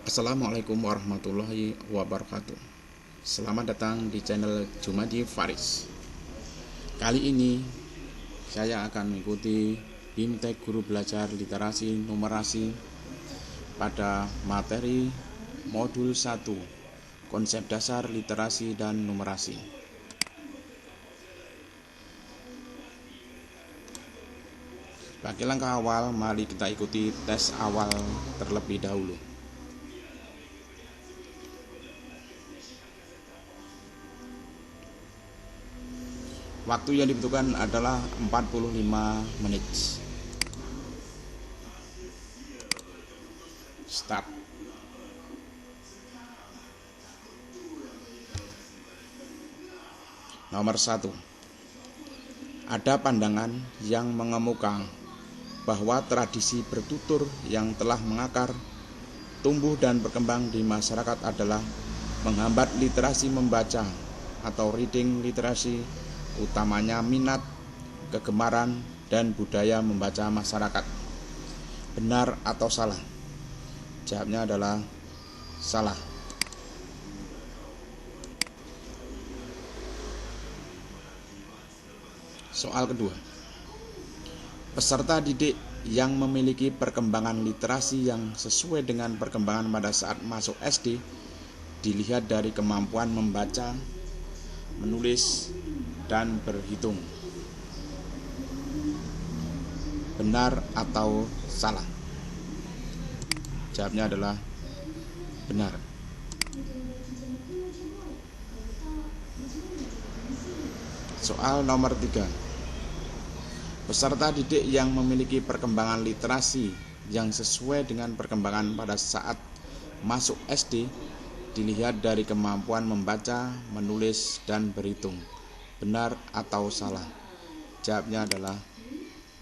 Assalamualaikum warahmatullahi wabarakatuh. Selamat datang di channel Jumadi Faris. Kali ini saya akan mengikuti BIMTEK Guru Belajar Literasi Numerasi pada materi modul 1 Konsep Dasar Literasi dan Numerasi. Bagi langkah awal, mari kita ikuti tes awal terlebih dahulu. Waktu yang dibutuhkan adalah 45 menit. Start. Nomor 1. Ada pandangan yang mengemuka bahwa tradisi bertutur yang telah mengakar, tumbuh dan berkembang di masyarakat adalah menghambat literasi membaca atau reading literasi, utamanya minat, kegemaran, dan budaya membaca masyarakat. Benar atau salah? Jawabnya adalah salah. Soal kedua. Peserta didik yang memiliki perkembangan literasi yang sesuai dengan perkembangan pada saat masuk SD dilihat dari kemampuan membaca, menulis, dan berhitung. Benar atau salah? Jawabnya adalah benar. Soal nomor 3. Peserta didik yang memiliki perkembangan literasi yang sesuai dengan perkembangan pada saat masuk SD dilihat dari kemampuan membaca, menulis, dan berhitung. Benar atau salah? Jawabnya adalah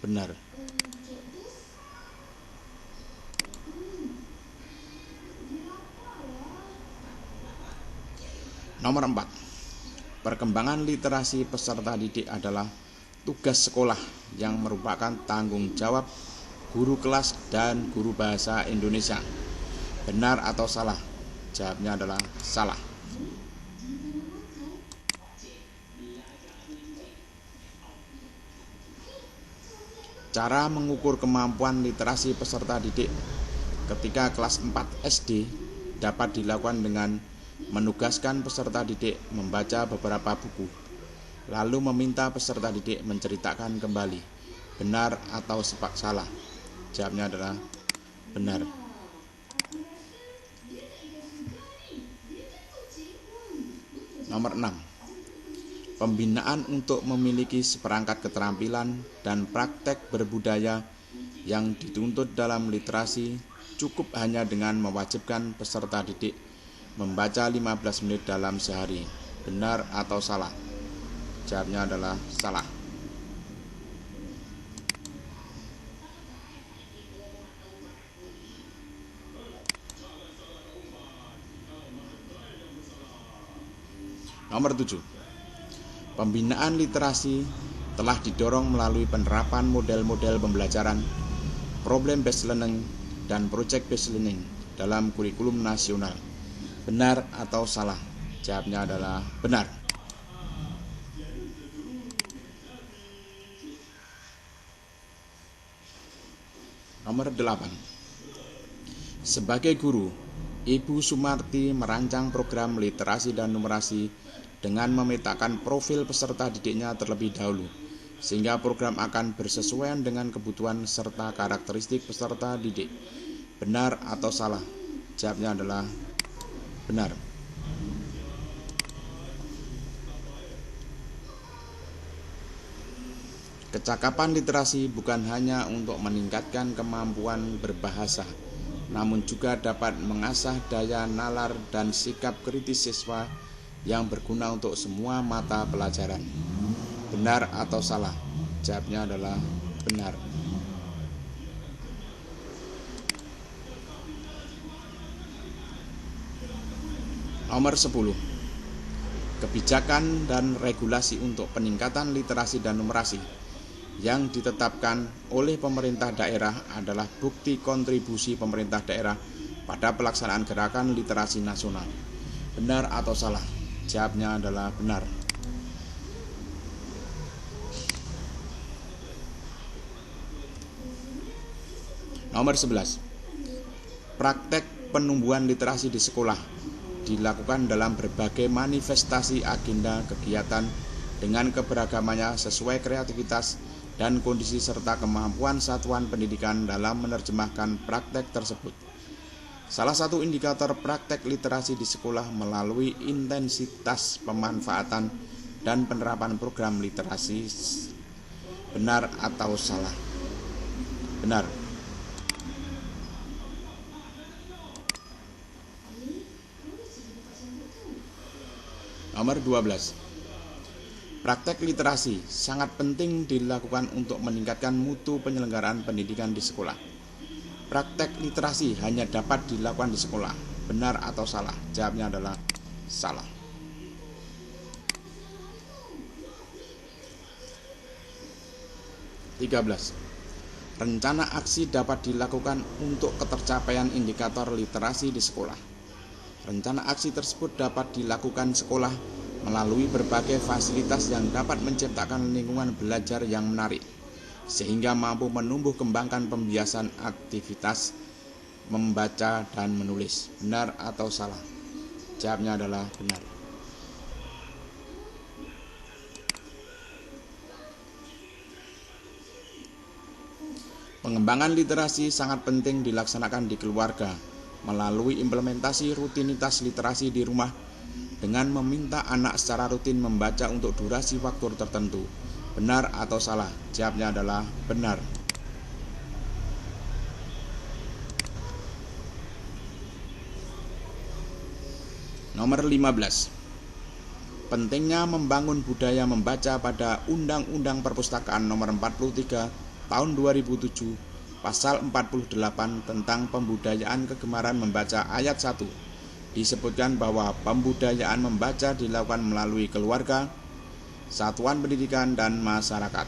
benar. Nomor 4. Perkembangan literasi peserta didik adalah tugas sekolah yang merupakan tanggung jawab guru kelas dan guru bahasa Indonesia. Benar atau salah? Jawabnya adalah salah. Cara mengukur kemampuan literasi peserta didik ketika kelas 4 SD dapat dilakukan dengan menugaskan peserta didik membaca beberapa buku, lalu meminta peserta didik menceritakan kembali. Benar atau salah? Jawabnya adalah benar. Nomor 6. Pembinaan untuk memiliki seperangkat keterampilan dan praktek berbudaya yang dituntut dalam literasi cukup hanya dengan mewajibkan peserta didik membaca 15 menit dalam sehari. Benar atau salah? Jawabnya adalah salah. Nomor 7. Pembinaan literasi telah didorong melalui penerapan model-model pembelajaran, problem based learning, dan project based learning dalam kurikulum nasional. Benar atau salah? Jawabnya adalah benar. Nomor 8. Sebagai guru, Ibu Sumarti merancang program literasi dan numerasi dengan memetakan profil peserta didiknya terlebih dahulu, sehingga program akan bersesuaian dengan kebutuhan serta karakteristik peserta didik. Benar atau salah? Jawabnya adalah benar. Kecakapan literasi bukan hanya untuk meningkatkan kemampuan berbahasa, namun juga dapat mengasah daya nalar dan sikap kritis siswa yang berguna untuk semua mata pelajaran. Benar atau salah? Jawabnya adalah benar. Nomor 10. Kebijakan dan regulasi untuk peningkatan literasi dan numerasi yang ditetapkan oleh pemerintah daerah adalah bukti kontribusi pemerintah daerah pada pelaksanaan gerakan literasi nasional. Benar atau salah? Jawabnya adalah benar. Nomor 11. Praktek penumbuhan literasi di sekolah dilakukan dalam berbagai manifestasi agenda kegiatan dengan keberagamannya sesuai kreativitas dan kondisi serta kemampuan satuan pendidikan dalam menerjemahkan praktek tersebut. Salah satu indikator praktek literasi di sekolah melalui intensitas pemanfaatan dan penerapan program literasi. Benar atau salah? Benar. Nomor 12. Praktek literasi sangat penting dilakukan untuk meningkatkan mutu penyelenggaraan pendidikan di sekolah. Praktek literasi hanya dapat dilakukan di sekolah. Benar atau salah? Jawabnya adalah salah. Rencana aksi dapat dilakukan untuk ketercapaian indikator literasi di sekolah. Rencana aksi tersebut dapat dilakukan sekolah melalui berbagai fasilitas yang dapat menciptakan lingkungan belajar yang menarik, sehingga mampu menumbuh kembangkan pembiasan aktivitas membaca dan menulis. Benar atau salah? Jawabnya adalah benar. Pengembangan literasi sangat penting dilaksanakan di keluarga melalui implementasi rutinitas literasi di rumah dengan meminta anak secara rutin membaca untuk durasi waktu tertentu. Benar atau salah? Jawabnya adalah benar. Nomor 15. Pentingnya membangun budaya membaca pada Undang-Undang Perpustakaan Nomor 43 Tahun 2007 Pasal 48 tentang pembudayaan kegemaran membaca ayat 1 disebutkan bahwa pembudayaan membaca dilakukan melalui keluarga, satuan pendidikan, dan masyarakat.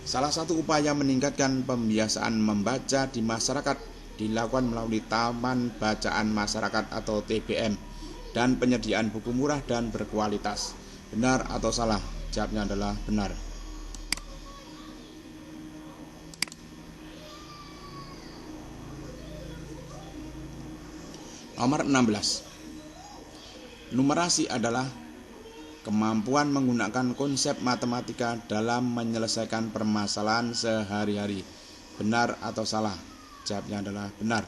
Salah satu upaya meningkatkan pembiasaan membaca di masyarakat dilakukan melalui Taman Bacaan Masyarakat atau TBM dan penyediaan buku murah dan berkualitas. Benar atau salah? Jawabnya adalah benar. Nomor 16. Numerasi adalah kemampuan menggunakan konsep matematika dalam menyelesaikan permasalahan sehari-hari. Benar atau salah? Jawabnya adalah benar.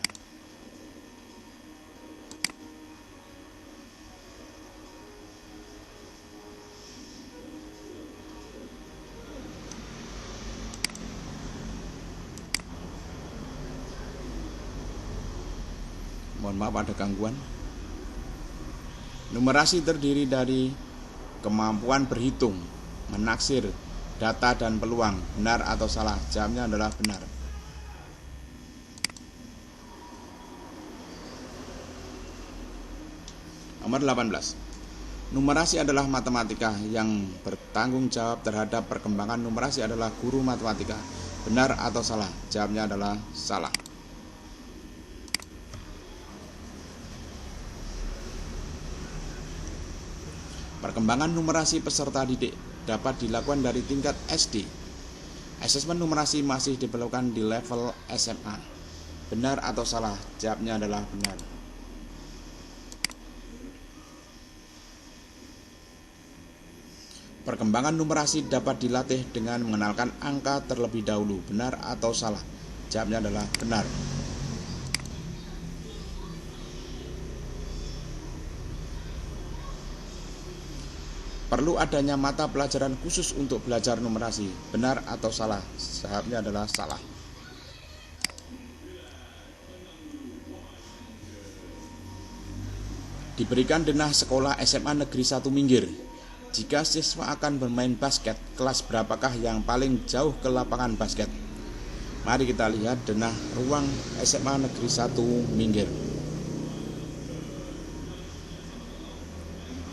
Mohon maaf ada gangguan. Numerasi terdiri dari kemampuan berhitung, menaksir, data, dan peluang. Benar atau salah? Jawabnya adalah benar. Nomor 18. Numerasi adalah matematika. Yang bertanggung jawab terhadap perkembangan numerasi adalah guru matematika. Benar atau salah? Jawabnya adalah salah. Perkembangan numerasi peserta didik dapat dilakukan dari tingkat SD. Asesmen numerasi masih diperlukan di level SMA. Benar atau salah? Jawabnya adalah benar. Perkembangan numerasi dapat dilatih dengan mengenalkan angka terlebih dahulu. Benar atau salah? Jawabnya adalah benar. Perlu adanya mata pelajaran khusus untuk belajar numerasi. Benar atau salah? Jawabnya adalah salah. Diberikan denah sekolah SMA Negeri 1 Minggir. Jika siswa akan bermain basket, kelas berapakah yang paling jauh ke lapangan basket? Mari kita lihat denah ruang SMA Negeri 1 Minggir.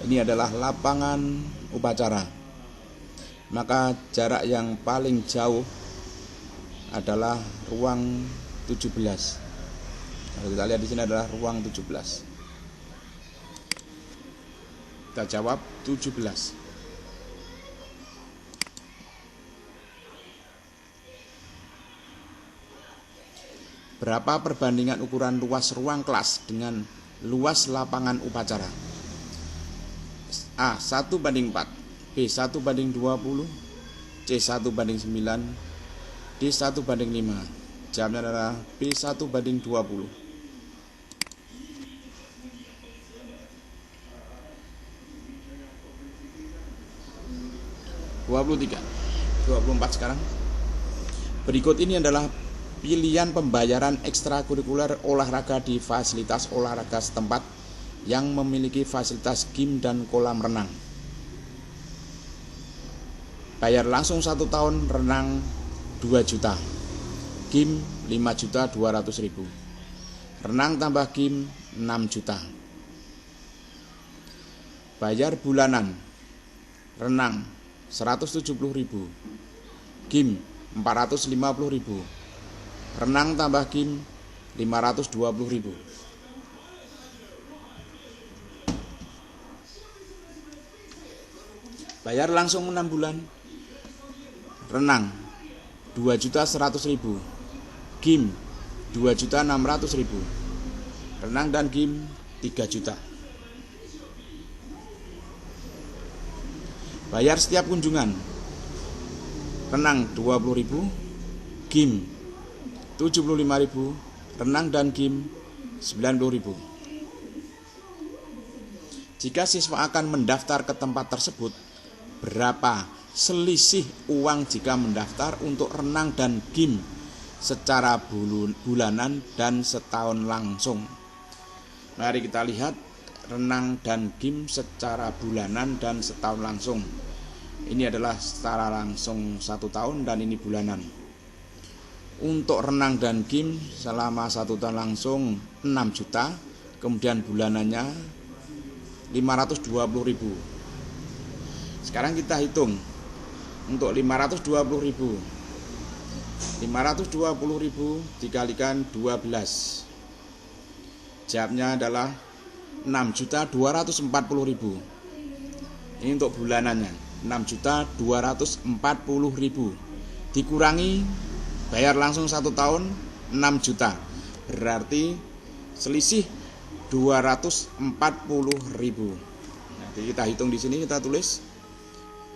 Ini adalah lapangan upacara. Maka jarak yang paling jauh adalah ruang 17. Kita lihat di sini adalah ruang 17. Kita jawab 17. Berapa perbandingan ukuran luas ruang kelas dengan luas lapangan upacara? A. 1:4, B. 1:20, C. 1:9, D. 1:5. Jawabnya adalah B. 1:20. 24 sekarang. Berikut ini adalah pilihan pembayaran ekstrakurikuler olahraga di fasilitas olahraga setempat yang memiliki fasilitas gym dan kolam renang. Bayar langsung 1 tahun renang 2 juta, gym 5.200.000, renang tambah gym 6 juta. Bayar bulanan renang 170.000, gym 450.000, renang tambah gym 520.000. Bayar langsung 6 bulan renang 2.100.000, gym 2.600.000, renang dan gym 3 juta. Bayar setiap kunjungan renang 20.000, gym 75.000, renang dan gym 90.000. Jika siswa akan mendaftar ke tempat tersebut, berapa selisih uang jika mendaftar untuk renang dan gym secara bulanan dan setahun langsung? Mari kita lihat renang dan gym secara bulanan dan setahun langsung. Ini adalah secara langsung 1 tahun dan ini bulanan. Untuk renang dan gym selama 1 tahun langsung 6 juta, kemudian bulanannya 520.000. Sekarang kita hitung untuk 520.000. 520.000 dikalikan 12. Jawabnya adalah 6.240.000. Ini untuk bulanannya 6.240.000 dikurangi bayar langsung 1 tahun 6 juta. Berarti selisih 240.000. Nanti kita hitung di sini, kita tulis.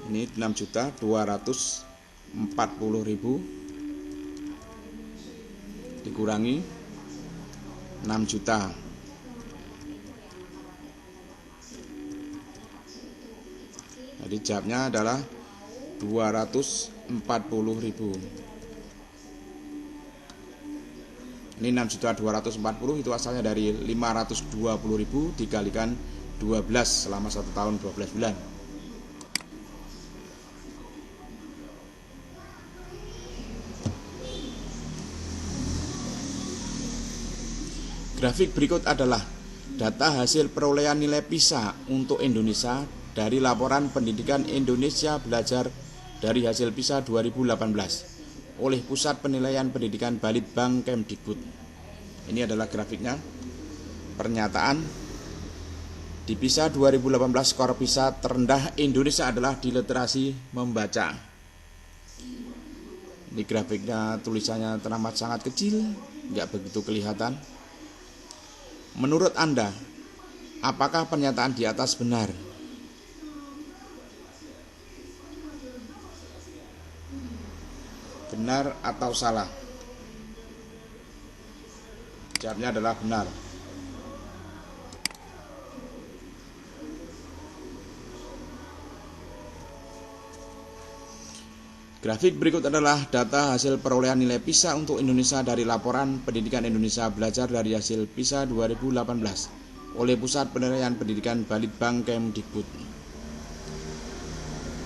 Ini 6.240.000 dikurangi 6 juta. Jadi jawabnya adalah 240.000. Ini 6.240.000 itu asalnya dari 520.000 dikalikan 12 selama 1 tahun 12 bulan. Grafik berikut adalah data hasil perolehan nilai PISA untuk Indonesia dari laporan pendidikan Indonesia belajar dari hasil PISA 2018 oleh Pusat Penilaian Pendidikan Balitbang Kemdikbud. Ini adalah grafiknya. Pernyataan di PISA 2018 skor PISA terendah Indonesia adalah di literasi membaca. Ini grafiknya, tulisannya teramat sangat kecil, nggak begitu kelihatan. Menurut Anda, apakah pernyataan di atas benar? Benar atau salah? Jawabnya adalah benar. Grafik berikut adalah data hasil perolehan nilai PISA untuk Indonesia dari laporan pendidikan Indonesia belajar dari hasil PISA 2018 oleh Pusat Penilaian Pendidikan Balitbang Kemdikbud.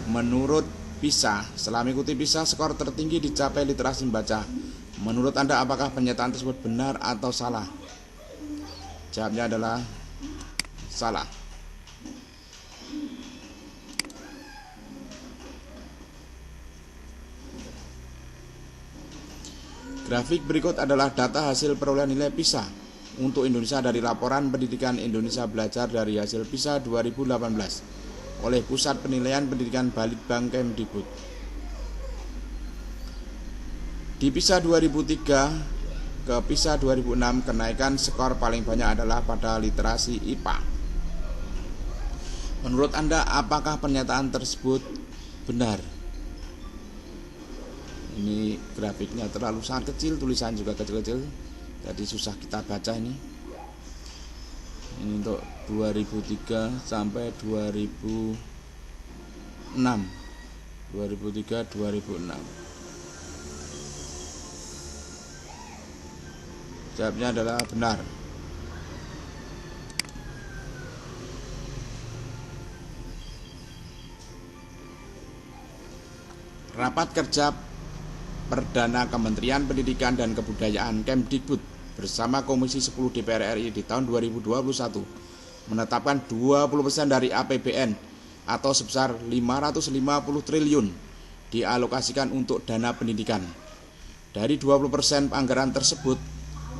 Menurut PISA, setelah mengikuti PISA, skor tertinggi dicapai literasi membaca. Menurut Anda, apakah pernyataan tersebut benar atau salah? Jawabnya adalah salah. Grafik berikut adalah data hasil perolehan nilai PISA untuk Indonesia dari laporan pendidikan Indonesia belajar dari hasil PISA 2018 oleh Pusat Penilaian Pendidikan Balitbang Kemdikbud. Di PISA 2003 ke PISA 2006, kenaikan skor paling banyak adalah pada literasi IPA. Menurut Anda, apakah pernyataan tersebut benar? Ini grafiknya terlalu sangat kecil, tulisan juga kecil-kecil, jadi susah kita baca ini. Ini untuk 2003 sampai 2006. 2003-2006. Jawabnya adalah benar. Rapat kerja perdana Kementerian Pendidikan dan Kebudayaan Kemdikbud bersama Komisi 10 DPR RI di tahun 2021 menetapkan 20% dari APBN atau sebesar 550 triliun dialokasikan untuk dana pendidikan. Dari 20% anggaran tersebut,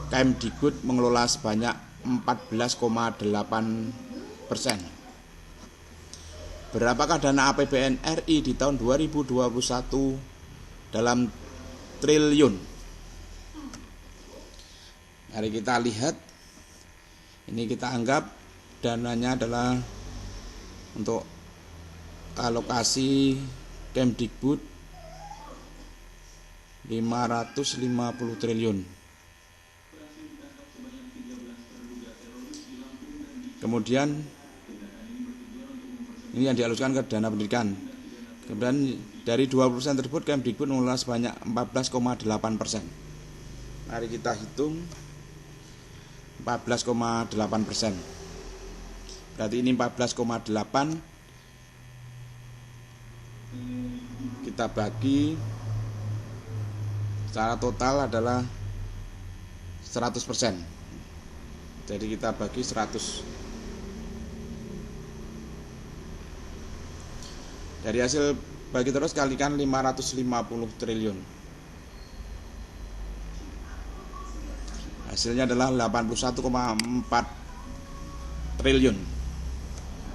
Kemdikbud mengelola sebanyak 14,8%. Berapakah dana APBN RI di tahun 2021 dalam triliun? Mari kita lihat. Ini kita anggap dananya adalah untuk alokasi Kemdikbud 550 triliun. Kemudian ini yang dialokasikan ke dana pendidikan. Kemudian dari 20% tersebut Kemdikbud mengelola sebanyak 14,8%. Mari kita hitung 14,8%. Berarti ini 14,8 kita bagi secara total adalah 100%. Jadi kita bagi 100. Dari hasil bagi terus kalikan 550 triliun. Hasilnya adalah 81,4 triliun.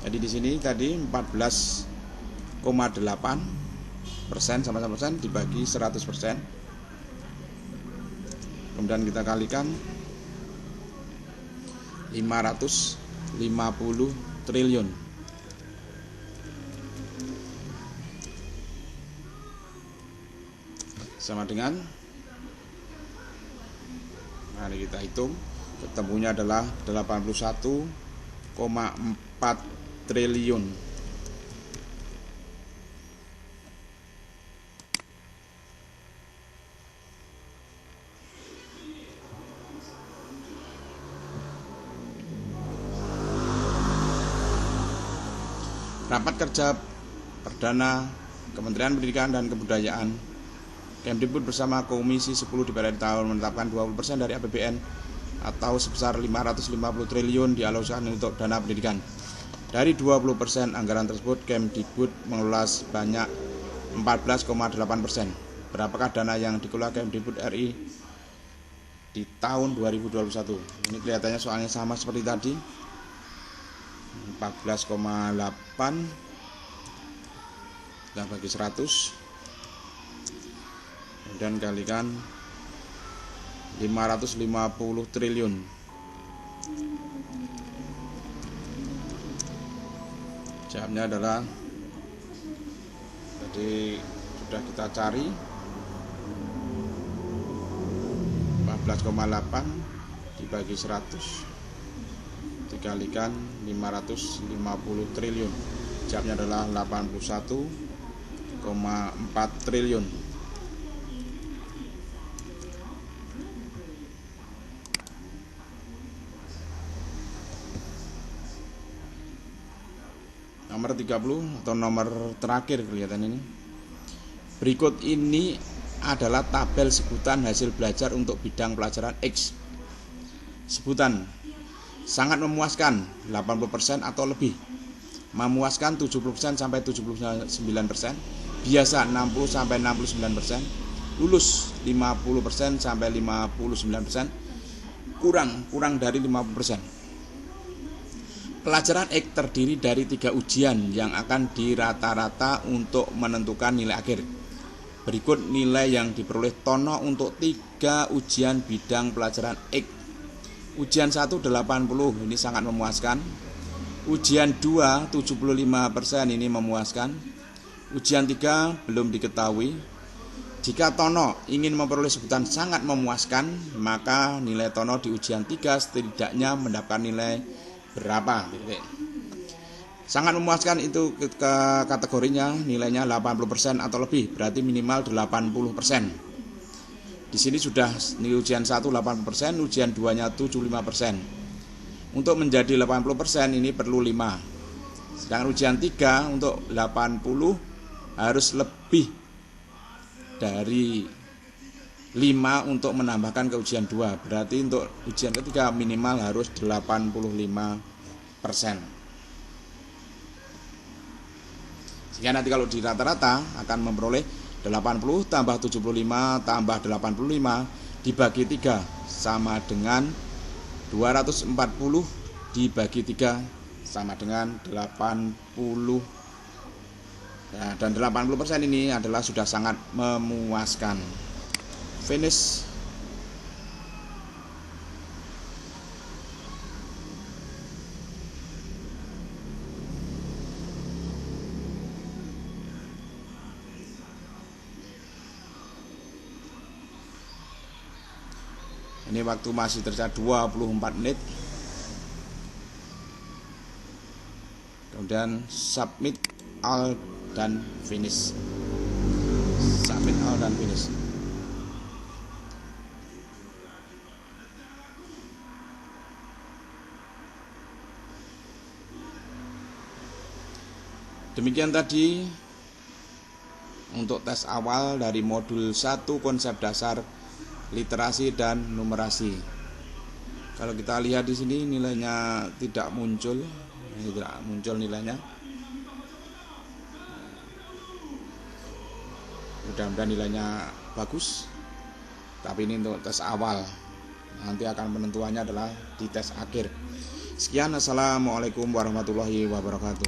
Jadi di sini tadi 14,8% sama-sama persen dibagi 100%. Kemudian kita kalikan 550 triliun. Sama dengan, mari kita hitung, ketemunya adalah 81,4 triliun. Rapat kerja perdana Kementerian Pendidikan dan Kebudayaan Kemdikbud bersama Komisi 10 DPR RI tahun menetapkan 20% dari APBN atau sebesar 550 triliun dialokasikan untuk dana pendidikan. Dari 20% anggaran tersebut, Kemdikbud mengelola sebanyak 14,8%. Berapakah dana yang dikelola Kemdikbud RI di tahun 2021? Ini kelihatannya soalnya sama seperti tadi. 14,8 kita bagi 100. Dan kalikan 550 triliun. Jawabnya adalah, jadi sudah kita cari 14,8 dibagi 100 dikalikan 550 triliun. Jawabnya adalah 81,4 triliun. Nomor 30 atau nomor terakhir kelihatan ini. Berikut ini adalah tabel sebutan hasil belajar untuk bidang pelajaran X. Sebutan sangat memuaskan 80% atau lebih, memuaskan 70% sampai 79%, biasa 60 sampai 69%, lulus 50% sampai 59%, kurang dari 50%. Pelajaran X terdiri dari 3 ujian yang akan dirata-rata untuk menentukan nilai akhir. Berikut nilai yang diperoleh Tono untuk 3 ujian bidang pelajaran X. Ujian 1 80, ini sangat memuaskan. Ujian 2 75%, ini memuaskan. Ujian 3 belum diketahui. Jika Tono ingin memperoleh sebutan sangat memuaskan, maka nilai Tono di ujian 3 setidaknya mendapatkan nilai berapa? Sangat memuaskan itu kategorinya nilainya 80% atau lebih, berarti minimal 80%. Di sini sudah nilai ujian 1 80%, ujian 2-nya 75%. Untuk menjadi 80% ini perlu 5. Sedangkan ujian 3 untuk 80 harus lebih dari 5 untuk menambahkan ke ujian 2. Berarti untuk ujian ketiga minimal harus 85%. Sehingga nanti kalau di rata-rata akan memperoleh 80 tambah 75 tambah 85 dibagi 3 sama dengan 240 dibagi 3 sama dengan 80. Nah, dan 80% ini adalah sudah sangat memuaskan. Finish. Ini waktu masih tersisa 24 menit. Kemudian submit all dan finish. Submit all dan finish. Demikian tadi untuk tes awal dari modul 1 konsep dasar literasi dan numerasi. Kalau kita lihat di sini nilainya tidak muncul, nilainya. Mudah-mudahan nilainya bagus. Tapi ini untuk tes awal. Nanti akan penentuannya adalah di tes akhir. Sekian, assalamualaikum warahmatullahi wabarakatuh.